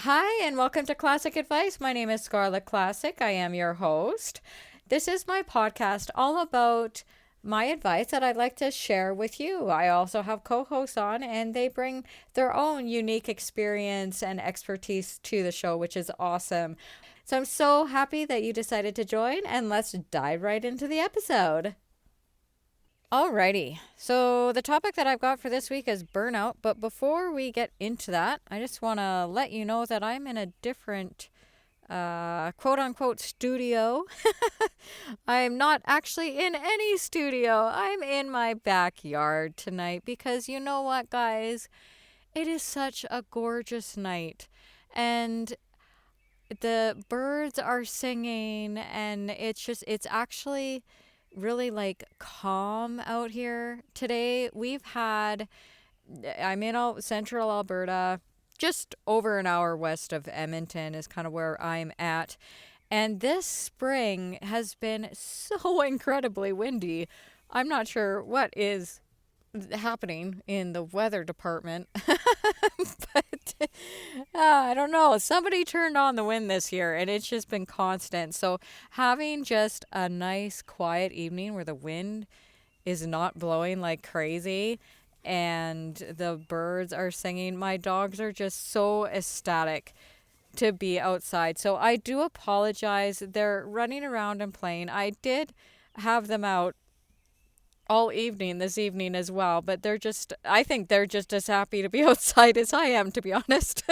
Hi, and welcome to Classic Advice. My name is Scarlett Classic. I am your host. This is my podcast all about my advice that I'd like to share with you. I also have co hosts on, and they bring their own unique experience and expertise to the show, which is awesome. So I'm so happy that you decided to join, and let's dive right into the episode. Alrighty. So the topic that I've got for this week is burnout. But before we get into that, I just want to let you know that I'm in a different quote unquote studio. I'm not actually in any studio. I'm in my backyard tonight because you know what, guys? It is such a gorgeous night. And the birds are singing, and it's actually really like calm out here today. I'm in central Alberta, just over an hour west of Edmonton is kind of where I'm at. And this spring has been so incredibly windy. I'm not sure what is happening in the weather department, but I don't know. Somebody turned on the wind this year and it's just been constant. So having just a nice quiet evening where the wind is not blowing like crazy and the birds are singing, my dogs are just so ecstatic to be outside. So I do apologize. They're running around and playing. I did have them out all evening this evening as well, but I think they're just as happy to be outside as I am, to be honest.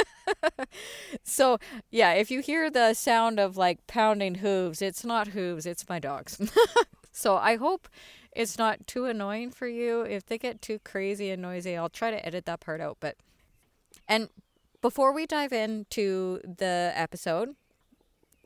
So yeah, if you hear the sound of like pounding hooves, it's not hooves, it's my dogs. So I hope it's not too annoying for you. If they get too crazy and noisy, I'll try to edit that part out. And before we dive into the episode,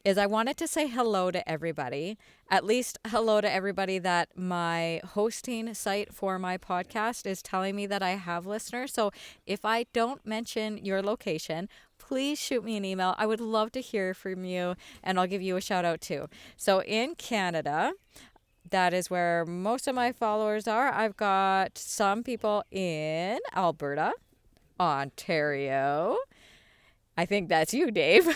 is I wanted to say hello to everybody, at least hello to everybody that my hosting site for my podcast is telling me that I have listeners. So if I don't mention your location, please shoot me an email. I would love to hear from you, and I'll give you a shout out too. So in Canada, that is where most of my followers are. I've got some people in Alberta, Ontario. I think that's you, Dave.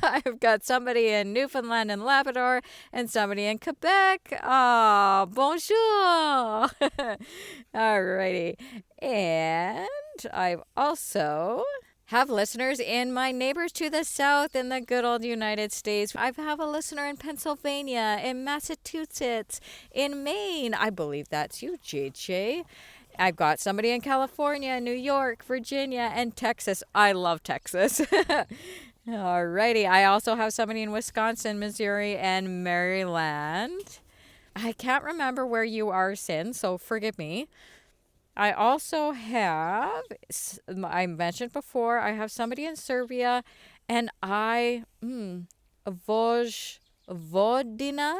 I've got somebody in Newfoundland and Labrador and somebody in Quebec. Ah, bonjour. Alrighty. And I also have listeners in my neighbors to the south in the good old United States. I have a listener in Pennsylvania, in Massachusetts, in Maine. I believe that's you, JJ. I've got somebody in California, New York, Virginia, and Texas. I love Texas. Alrighty. I also have somebody in Wisconsin, Missouri, and Maryland. I can't remember where you are, Sin, so forgive me. I also have, I mentioned before, I have somebody in Serbia, and Vodina.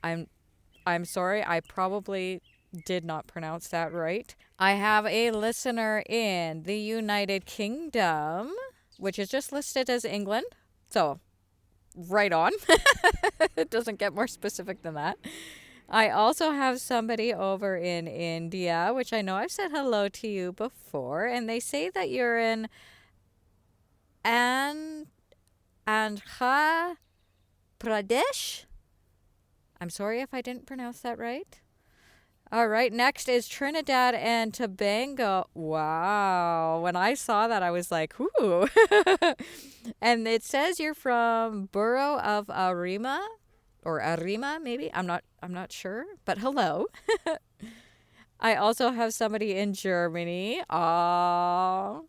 I'm sorry, I probably did not pronounce that right. I have a listener in the United Kingdom, which is just listed as England. So, right on. It doesn't get more specific than that. I also have somebody over in India, which I know I've said hello to you before, and they say that you're in Andhra Pradesh. I'm sorry if I didn't pronounce that right. All right, next is Trinidad and Tobago. Wow. When I saw that, I was like, ooh. And it says you're from Borough of Arima or Arima, maybe. I'm not sure, but hello. I also have somebody in Germany. Aww.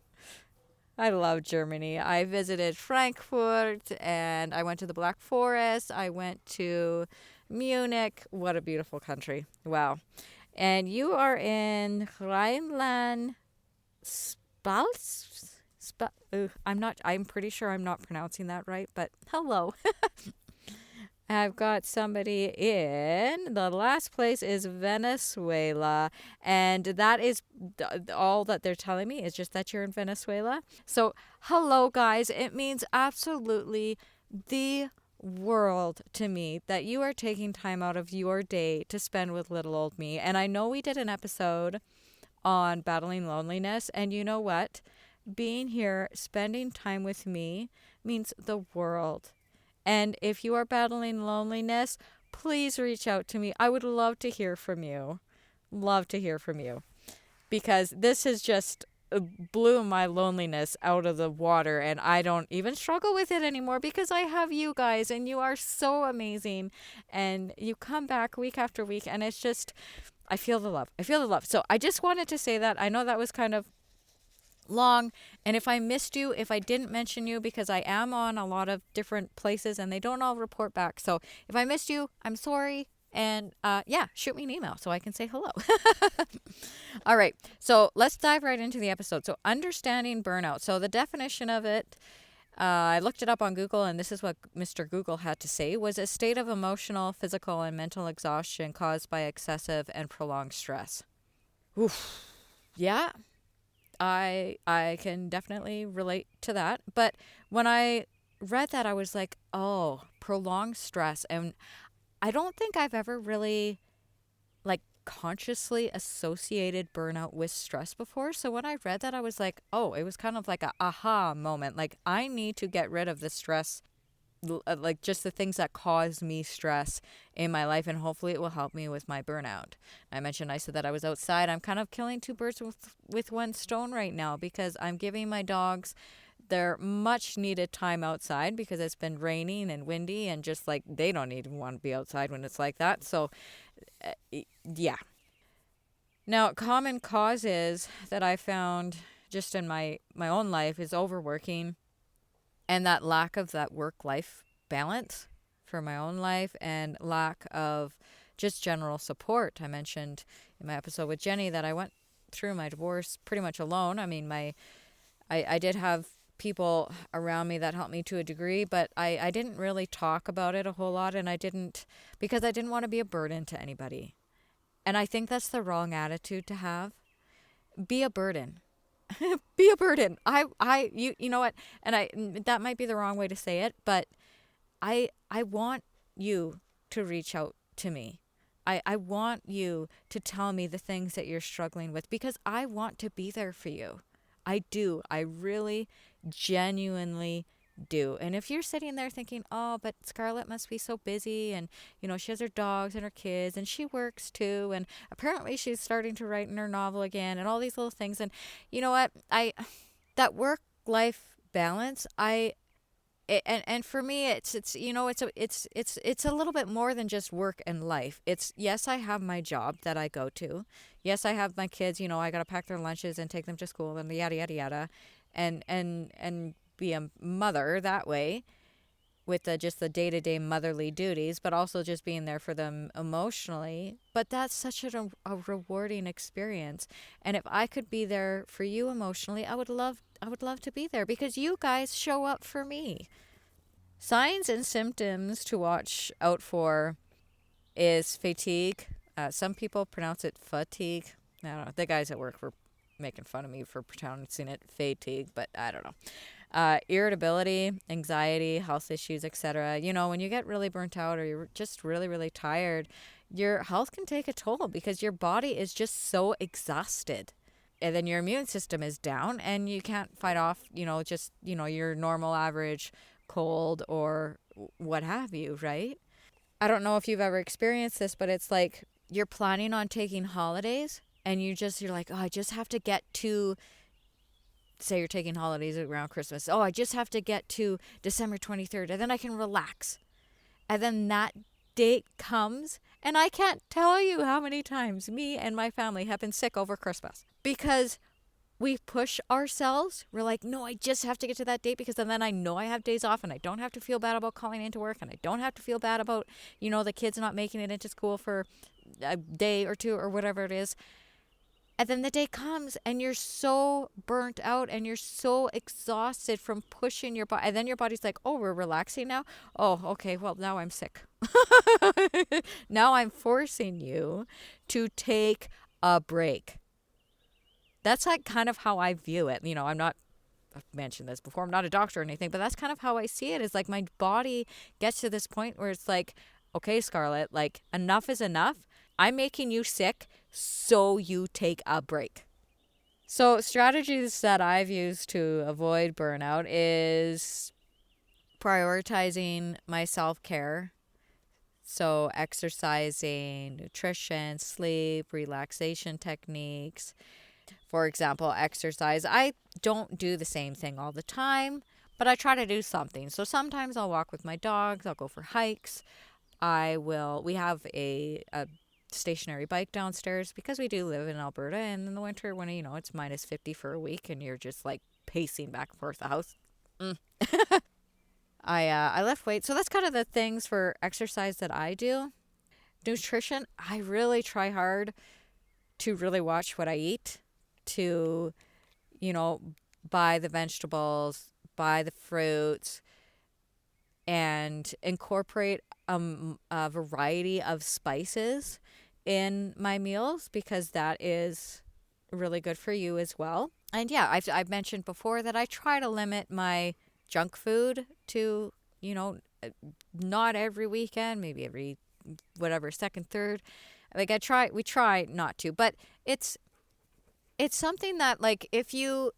I love Germany. I visited Frankfurt and I went to the Black Forest. I went to Munich. What a beautiful country. Wow. And you are in Rhineland Pfalz? I'm pretty sure I'm not pronouncing that right, but hello. I've got somebody in the last place is Venezuela, and that is all that they're telling me is just that you're in Venezuela. So hello guys, it means absolutely the world to me that you are taking time out of your day to spend with little old me. And I know we did an episode on battling loneliness, and you know what? being here, spending time with me means the world. And if you are battling loneliness, please reach out to me. I would love to hear from you. Love to hear from you. Because this has just blew my loneliness out of the water, and I don't even struggle with it anymore because I have you guys, and you are so amazing, and you come back week after week, and it's just, I feel the love. I feel the love. So I just wanted to say that. I know that was kind of long, and if I missed you, if I didn't mention you, because I am on a lot of different places and they don't all report back, so if I missed you, I'm sorry. And yeah, shoot me an email so I can say hello. All right, so let's dive right into the episode. So understanding burnout. So the definition of it, I looked it up on Google, and this is what Mr. Google had to say, was a state of emotional, physical, and mental exhaustion caused by excessive and prolonged stress. Oof. Yeah, I can definitely relate to that. But when I read that, I was like, oh, prolonged stress. And I don't think I've ever really like consciously associated burnout with stress before. So when I read that, I was like, oh, it was kind of like a aha moment. Like, I need to get rid of the stress, like just the things that cause me stress in my life, and hopefully it will help me with my burnout. I said that I was outside. I'm kind of killing two birds with one stone right now, because I'm giving my dogs their much needed time outside, because it's been raining and windy, and just like they don't even want to be outside when it's like that. So yeah. Now, common causes that I found just in my own life is overworking, and that lack of that work-life balance for my own life, and lack of just general support. I mentioned in my episode with Jenny that I went through my divorce pretty much alone. I mean, I did have people around me that helped me to a degree, but I didn't really talk about it a whole lot, and because I didn't want to be a burden to anybody. And I think that's the wrong attitude to have. Be a burden. Be a burden. You know what? And that might be the wrong way to say it, but I want you to reach out to me. I want you to tell me the things that you're struggling with, because I want to be there for you. I do. I really genuinely do. And if you're sitting there thinking, oh, but Scarlett must be so busy, and she has her dogs and her kids, and she works too, and apparently she's starting to write in her novel again, and all these little things, and you know what, that work life balance, and for me it's a little bit more than just work and life. It's, yes, I have my job that I go to, yes, I have my kids, I got to pack their lunches and take them to school and yada yada yada, and be a mother that way, with just the day-to-day motherly duties, but also just being there for them emotionally. But that's such a rewarding experience. And if I could be there for you emotionally, I would love to be there, because you guys show up for me. Signs and symptoms to watch out for is fatigue. Some people pronounce it fatigue. I don't know. The guys at work were making fun of me for pronouncing it fatigue, but I don't know. Irritability, anxiety, health issues, etc. When you get really burnt out, or you're just really, really tired, your health can take a toll, because your body is just so exhausted. And then your immune system is down, and you can't fight off, your normal average cold or what have you, right? I don't know if you've ever experienced this, but it's like you're planning on taking holidays, and you're like, oh, I just have to get to, say you're taking holidays around Christmas. Oh, I just have to get to December 23rd, and then I can relax. And then that date comes, and I can't tell you how many times me and my family have been sick over Christmas, because we push ourselves. We're like, no, I just have to get to that date, because then I know I have days off, and I don't have to feel bad about calling into work, and I don't have to feel bad about, the kids not making it into school for a day or two or whatever it is. And then the day comes, and you're so burnt out, and you're so exhausted from pushing your body. And then your body's like, oh, we're relaxing now? Oh, okay, well, now I'm sick. Now I'm forcing you to take a break. That's like kind of how I view it. I've mentioned this before, I'm not a doctor or anything, but that's kind of how I see it. Is like my body gets to this point where it's like, okay, Scarlett, like enough is enough. I'm making you sick, so you take a break. So strategies that I've used to avoid burnout is prioritizing my self-care. So exercising, nutrition, sleep, relaxation techniques. For example, exercise. I don't do the same thing all the time, but I try to do something. So sometimes I'll walk with my dogs, I'll go for hikes. We have a stationary bike downstairs because we do live in Alberta, and in the winter when it's -50 for a week and you're just like pacing back and forth the house. I lift weights. So that's kind of the things for exercise that I do. Nutrition, I really try hard to really watch what I eat, to, you know, buy the vegetables, buy the fruits, and incorporate a variety of spices in my meals because that is really good for you as well. And yeah, I've mentioned before that I try to limit my junk food to, not every weekend, maybe every whatever second, third. Like we try not to, but it's something that like if you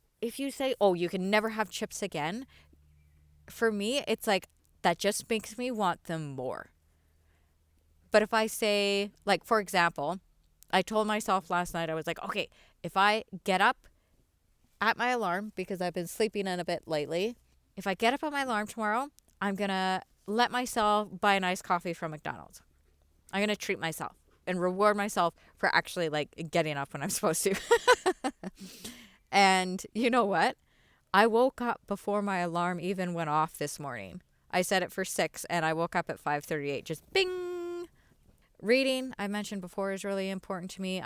say, "Oh, you can never have chips again." For me, it's like that just makes me want them more. But if I say, like, for example, I told myself last night, I was like, okay, if I get up at my alarm, because I've been sleeping in a bit lately, if I get up at my alarm tomorrow, I'm going to let myself buy an iced coffee from McDonald's. I'm going to treat myself and reward myself for actually, like, getting up when I'm supposed to. And you know what? I woke up before my alarm even went off this morning. I set it for 6 and I woke up at 5:38. Just bing. Reading, I mentioned before, is really important to me.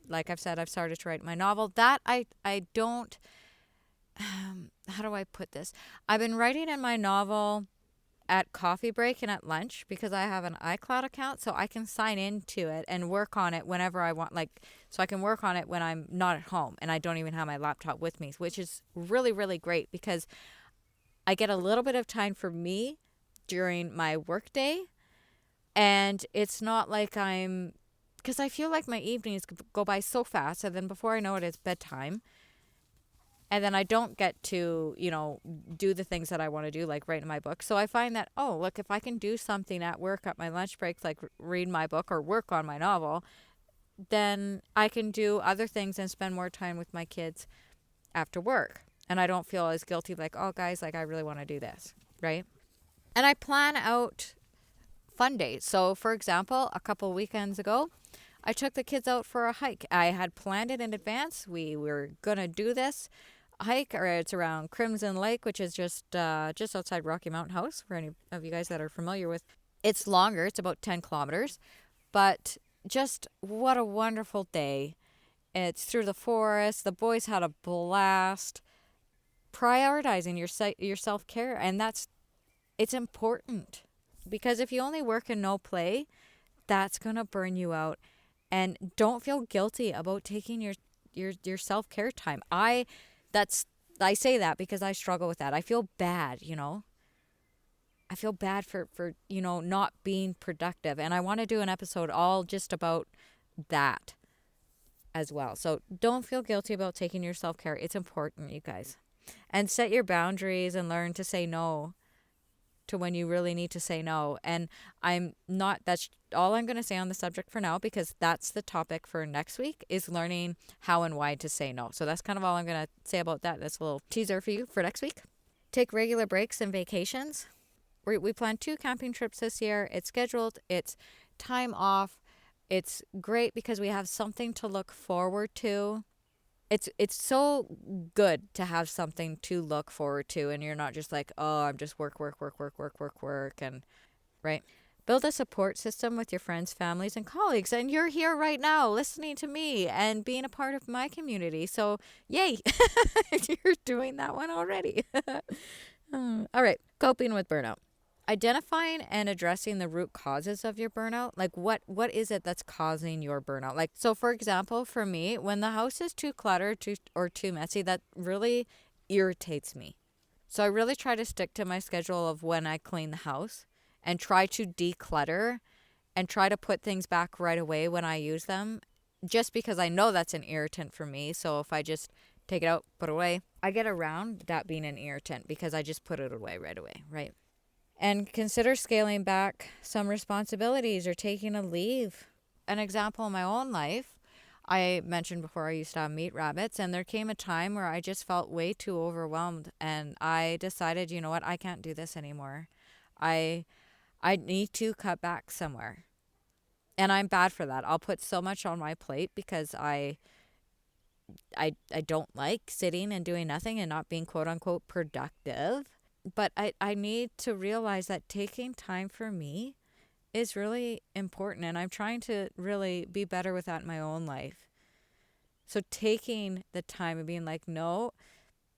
Like I've said, I've started to write my novel. That I don't, how do I put this? I've been writing in my novel at coffee break and at lunch because I have an iCloud account, so I can sign into it and work on it whenever I want. Like, so I can work on it when I'm not at home and I don't even have my laptop with me, which is really, really great because I get a little bit of time for me during my workday. And it's not like because I feel like my evenings go by so fast. And then before I know it, it's bedtime. And then I don't get to, do the things that I want to do, like write in my book. So I find that, oh, look, if I can do something at work at my lunch breaks, like read my book or work on my novel, then I can do other things and spend more time with my kids after work. And I don't feel as guilty, like, oh, guys, like I really want to do this, right? And I plan out fun days. So, for example, a couple weekends ago, I took the kids out for a hike. I had planned it in advance. We were going to do this hike, or it's around Crimson Lake, which is just outside Rocky Mountain House, for any of you guys that are familiar with. It's longer. It's about 10 kilometers. But just what a wonderful day. It's through the forest. The boys had a blast. Prioritizing your self-care, and it's important. Because if you only work and no play, that's going to burn you out. And don't feel guilty about taking your self-care time. I say that because I struggle with that. I feel bad, I feel bad for not being productive. And I want to do an episode all just about that as well. So don't feel guilty about taking your self-care. It's important, you guys. And set your boundaries and learn to say no to when you really need to say no. And that's all I'm going to say on the subject for now, because that's the topic for next week, is learning how and why to say no. So that's kind of all I'm going to say about that. That's a little teaser for you for next week. Take regular breaks and vacations. We planned 2 camping trips this year. It's scheduled. It's time off. It's great because we have something to look forward to. It's so good to have something to look forward to, and you're not just like, oh, I'm just work, and right. Build a support system with your friends, families, and colleagues. And you're here right now listening to me and being a part of my community. So yay, you're doing that one already. All right, coping with burnout. Identifying and addressing the root causes of your burnout. Like what is it that's causing your burnout? Like, so for example, for me, when the house is too cluttered or too messy, that really irritates me. So I really try to stick to my schedule of when I clean the house and try to declutter and try to put things back right away when I use them, just because I know that's an irritant for me. So if I just take it out, put it away. I get around that being an irritant because I just put it away right away, right? And consider scaling back some responsibilities or taking a leave. An example in my own life, I mentioned before I used to have meat rabbits, and there came a time where I just felt way too overwhelmed, and I decided, you know what, I can't do this anymore. I need to cut back somewhere. And I'm bad for that. I'll put so much on my plate because I don't like sitting and doing nothing and not being quote unquote productive. But I need to realize that taking time for me is really important. And I'm trying to really be better with that in my own life. So taking the time and being like, no,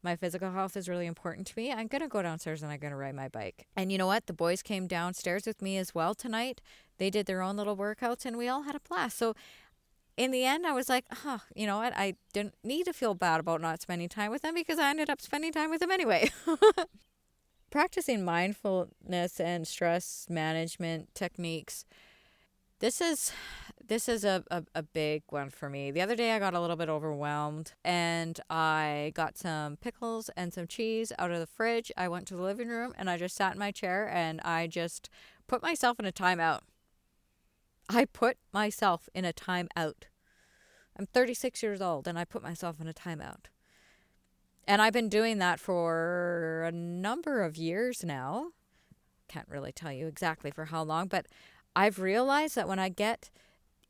my physical health is really important to me. I'm going to go downstairs and I'm going to ride my bike. And you know what? The boys came downstairs with me as well tonight. They did their own little workouts and we all had a blast. So in the end, I was like, you know what? I didn't need to feel bad about not spending time with them because I ended up spending time with them anyway. Practicing mindfulness and stress management techniques. This is a big one for me. The other day I got a little bit overwhelmed and I got some pickles and some cheese out of the fridge. I went to the living room and I just sat in my chair and I just put myself in a timeout. I put myself in a timeout. I'm 36 years old and I put myself in a timeout. And I've been doing that for a number of years now. Can't really tell you exactly for how long, but I've realized that when I get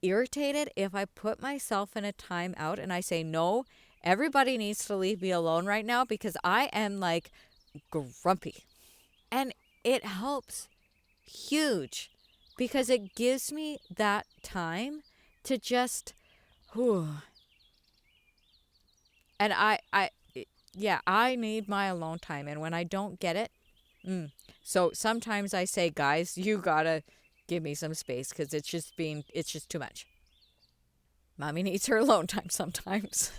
irritated, if I put myself in a timeout and I say, no, everybody needs to leave me alone right now because I am like grumpy. And it helps huge because it gives me that time to just, and I need my alone time. And when I don't get it, so sometimes I say, guys, you gotta give me some space because it's just too much. Mommy needs her alone time sometimes.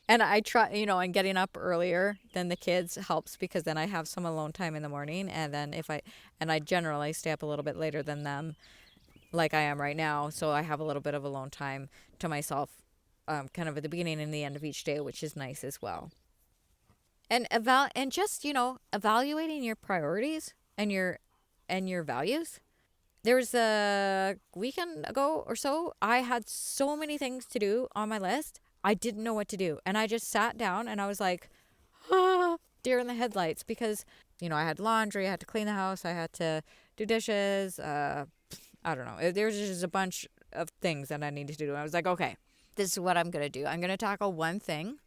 And I try, and getting up earlier than the kids helps because then I have some alone time in the morning. And then I generally stay up a little bit later than them like I am right now. So I have a little bit of alone time to myself kind of at the beginning and the end of each day, which is nice as well. And evaluating your priorities and your values. There was a weekend ago or so, I had so many things to do on my list. I didn't know what to do. And I just sat down and I was like, deer in the headlights because, I had laundry, I had to clean the house, I had to do dishes. I don't know. There's just a bunch of things that I needed to do. I was like, okay, this is what I'm going to do. I'm going to tackle one thing,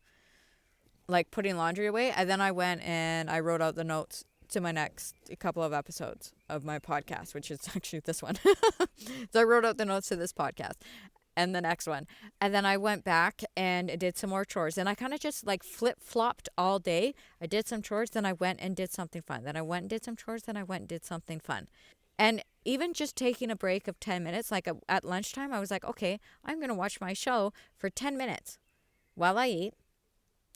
like putting laundry away. And then I went and I wrote out the notes to my next couple of episodes of my podcast, which is actually this one. So I wrote out the notes to this podcast and the next one. And then I went back and did some more chores. And I kind of just like flip-flopped all day. I did some chores, then I went and did something fun. Then I went and did some chores, then I went and did something fun. And even just taking a break of 10 minutes, like at lunchtime, I was like, okay, I'm going to watch my show for 10 minutes while I eat.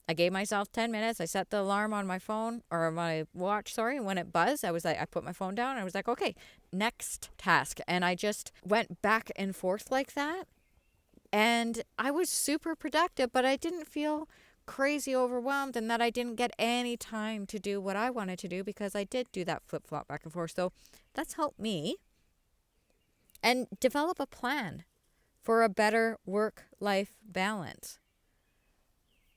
I gave myself 10 minutes. I set the alarm on my phone or my watch, when it buzzed, I put my phone down and I was like, okay, next task. And I just went back and forth like that. And I was super productive, but I didn't feel crazy overwhelmed and that I didn't get any time to do what I wanted to do because I did do that flip-flop back and forth. So that's helped me. And develop a for a better work-life balance.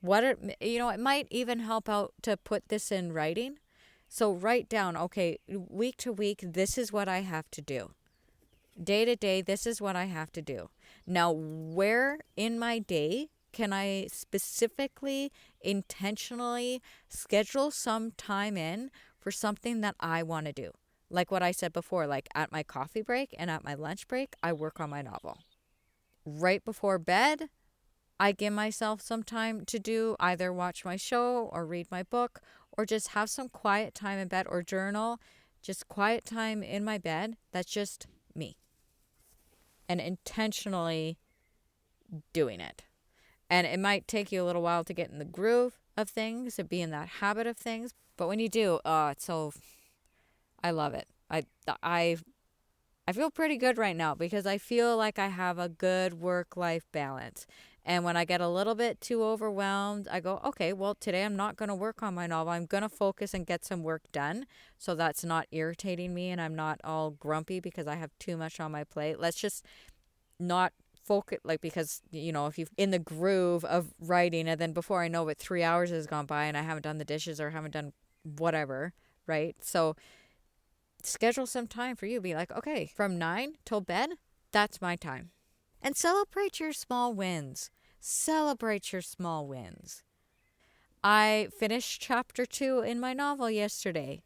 It might even help out to put this in writing. So write down, okay, week to week, this is what I have to do. Day to day, this is what I have to do. Now, where in my day can I specifically, intentionally schedule some time in for something that I want to do? Like what I said before, like at my coffee break and at my lunch break, I work on my novel. Right before bed, I give myself some time to do either watch my show or read my book or just have some quiet time in bed or journal, just quiet time in my bed. That's just me. And intentionally doing it. And it might take you a little while to get in the groove of things, to be in that habit of things. But when you do, it's so, I love it. I feel pretty good right now because I feel like I have a good work-life balance. And when I get a little bit too overwhelmed, I go, okay, well, today I'm not going to work on my novel. I'm going to focus and get some work done. So that's not irritating me and I'm not all grumpy because I have too much on my plate. Let's just not focus, like, because, you know, if you're in the groove of writing and then before I know it, 3 hours has gone by and I haven't done the dishes or haven't done whatever, right? So schedule some time for you. Be like, okay, from 9 till bed, that's my time. And celebrate your small wins. Celebrate your small wins. I finished chapter 2 in my novel yesterday.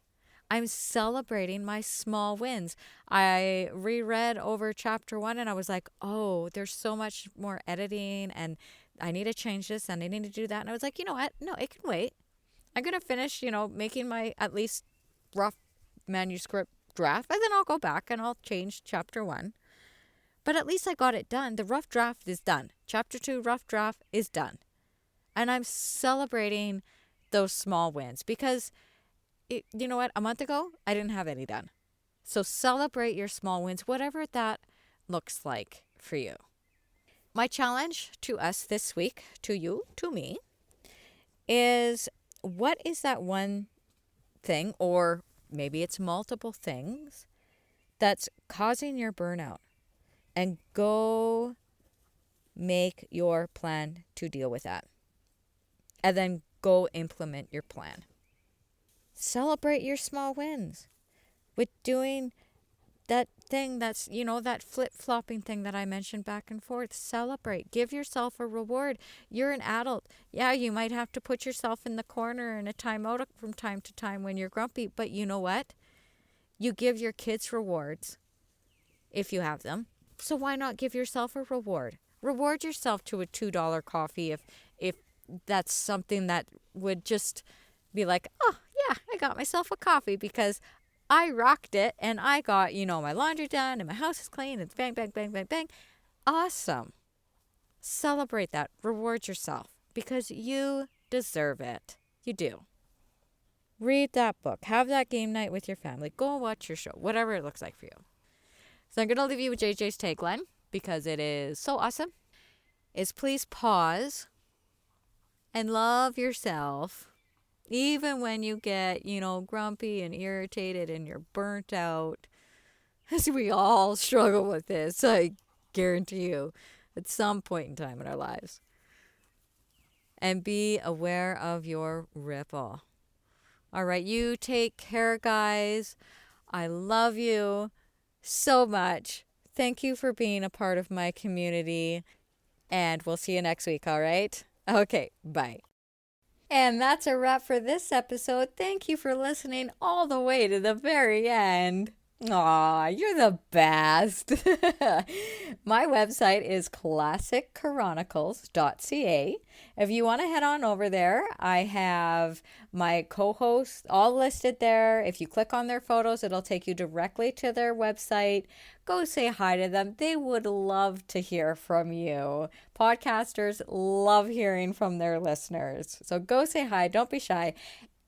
I'm celebrating my small wins. I reread over chapter 1 and I was like, oh, there's so much more editing and I need to change this and I need to do that. And I was like, you know what? No, it can wait. I'm going to finish, making my at least rough manuscript draft, and then I'll go back and I'll change chapter 1. But at least I got it done. The rough draft is done. Chapter 2 rough draft is done. And I'm celebrating those small wins because, you know what? A month ago, I didn't have any done. So celebrate your small wins, whatever that looks like for you. My challenge to us this week, to you, to me, is what is that one thing, or maybe it's multiple things, that's causing your burnout? And go make your plan to deal with that. And then go implement your plan. Celebrate your small wins with doing that thing that's, that flip-flopping thing that I mentioned back and forth. Celebrate. Give yourself a reward. You're an adult. Yeah, you might have to put yourself in the corner in a timeout from time to time when you're grumpy. But you know what? You give your kids rewards if you have them. So why not give yourself a reward? Reward yourself to a $2 coffee if that's something that would just be like, oh, yeah, I got myself a coffee because I rocked it and I got, my laundry done and my house is clean and bang, bang, bang, bang, bang. Awesome. Celebrate that. Reward yourself because you deserve it. You do. Read that book. Have that game night with your family. Go watch your show, whatever it looks like for you. So I'm going to leave you with JJ's tagline because it is so awesome. Is please pause and love yourself even when you get, grumpy and irritated and you're burnt out. As we all struggle with this, I guarantee you, at some point in time in our lives. And be aware of your ripple. All right, you take care, guys. I love you so much. Thank you for being a part of my community. And we'll see you next week, all right? Okay, bye. And that's a wrap for this episode. Thank you for listening all the way to the very end. Aw, you're the best. My website is ClassicChronicles.ca. If you want to head on over there, I have my co-hosts all listed there. If you click on their photos, it'll take you directly to their website. Go say hi to them. They would love to hear from you. Podcasters love hearing from their listeners. So go say hi. Don't be shy.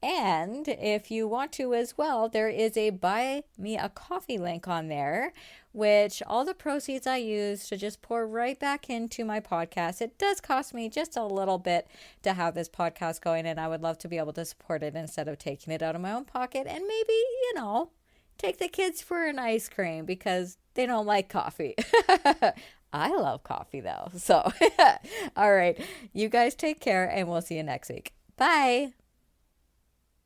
And if you want to as well, there is a buy me a coffee link on there, which all the proceeds I use to just pour right back into my podcast. It does cost me just a little bit to have this podcast going, and I would love to be able to support it instead of taking it out of my own pocket and maybe, take the kids for an ice cream because they don't like coffee. I love coffee though. So, all right, you guys take care and we'll see you next week. Bye.